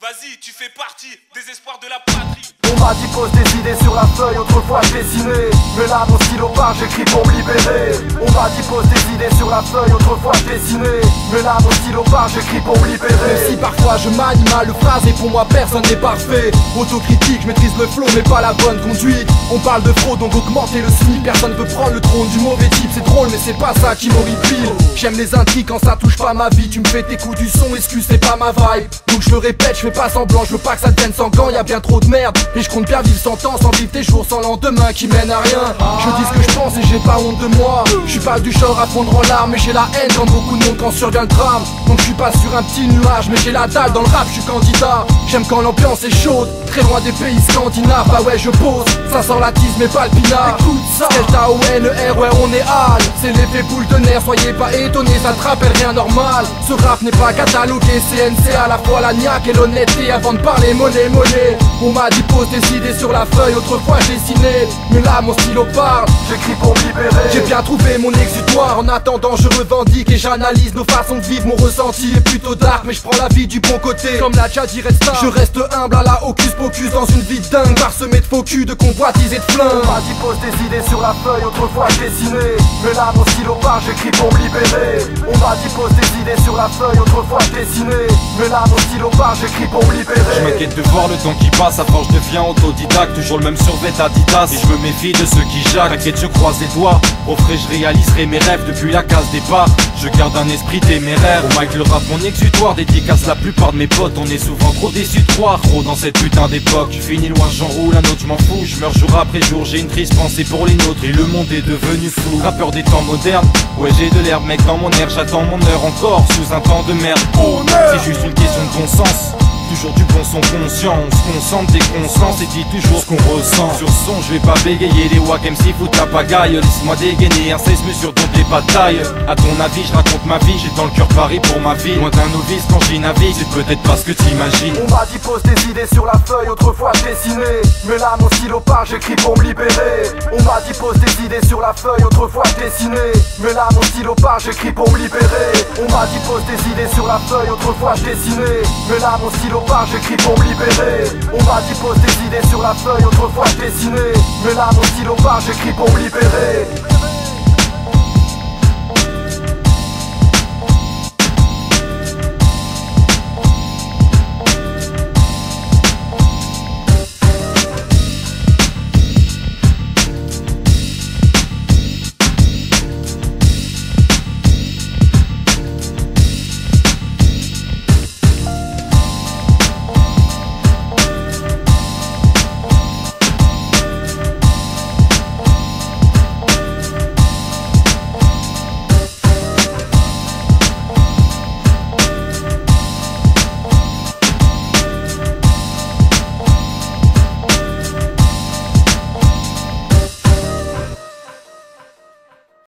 Vas-y, tu fais partie des espoirs de la patrie. On m'a dit pose des idées sur la feuille, autrefois je dessinais. Mais là mon stylo part, j'écris pour me libérer. On m'a dit pose des idées sur la feuille, autrefois je dessinais. Mais là mon stylo part, j'écris pour me libérer. Même si parfois je manie mal le phrase et pour moi personne n'est parfait. Autocritique, je maîtrise le flow mais pas la bonne conduite. On parle de fraude donc augmenter le SMIC. Personne veut prendre le trône du mauvais type. C'est drôle mais c'est pas ça qui m'horripile. J'aime les intrigues quand ça touche pas ma vie. Tu me fais tes coups du son, excuse c'est pas ma vibe. Donc je le répète, je fais pas semblant, je veux pas que ça devienne sans gants. Y'a bien trop de merde et je compte bien vivre 100 ans sans vivre des jours sans lendemain qui mènent à rien. Je dis ce que je pense et j'ai pas honte de moi. Je suis pas du genre à fondre en larmes mais j'ai la haine quand beaucoup de monde quand survient le drame. Donc je suis pas sur un petit nuage mais j'ai la dalle dans le rap, je suis candidat. J'aime quand l'ambiance est chaude, très loin des pays scandinaves. Bah ouais je pose, ça sent la tise mais pas le pinard. Écoute ça, Delta O-N-E-R, ouais on est hal. C'est l'effet boule de nerfs, soyez pas étonnés, ça te rappelle rien normal. Ce rap n'est pas catalogué, CNC à la fois la niaque et l'honnêteté. Avant de parler monnaie. On m'a dit pose des idées sur la feuille, autrefois je dessinais. Mais là mon stylo parle, j'écris pour me libérer. J'ai bien trouvé mon exutoire, en attendant je revendique et j'analyse nos façons de vivre. Mon ressenti est plutôt dark mais je prends la vie du bon côté. Comme l'a déjà dit Resta, je reste humble à la hocus pocus dans une vie de dingue, parsemée de faux culs, de convoitises et de flingues. On m'a dit pose des idées sur la feuille, autrefois je dessinais. Mais là mon stylo part, j'écris pour me libérer. On m'a dit pose des idées sur la feuille, autrefois je dessinais. Mais là mon stylo part, j'écris pour me libérer. Je m'inquiète de voir le temps qui passe, à force je deviens autodidacte. Toujours le même survêt Adidas et je me méfie de ceux qui jacquent. T'inquiète je croise les doigts, au frais je réaliserai mes rêves depuis la case départ. Je garde un esprit téméraire, au mic le rap mon exutoire. Dédicace la plupart de mes potes, on est souvent trop déçus de croire. Trop dans cette putain d'époque, je finis loin j'enroule, un autre je m'en fous. Je meurs jour après jour, j'ai une triste pensée pour les nôtres. Et le monde est devenu fou, rappeur des temps modernes. Ouais j'ai de l'herbe mec dans mon air, j'attends mon heure encore sous un temps de merde. C'est juste une question de bon sens. Toujours du bon son conscient, on se concentre dès qu'on se lance et dit toujours ce qu'on ressent. Sur ce son je vais pas bégayer, les wack MC foutent la pagaille. Laisse-moi dégainer un 16 mesures dans des batailles. À ton avis je raconte ma vie, j'ai dans le cœur Paris pour ma vie. Loin d'un novice quand j'y navigue, c'est peut-être pas ce que t'imagines. On m'a dit pose des idées sur la feuille, autrefois je dessinais. Mais là mon stylo part, j'écris pour me libérer. On m'a dit pose des idées sur la feuille, autrefois je dessinais. Mais là mon stylo part, j'écris pour me libérer. On m'a dit pose des idées sur la feuille, autrefois je dessinais. Mais là mon stylo part, j'écris pour me libérer. On m'a dit pose des idées sur la feuille, autrefois je dessinais. Mais là mon stylo part, j'écris pour me libérer.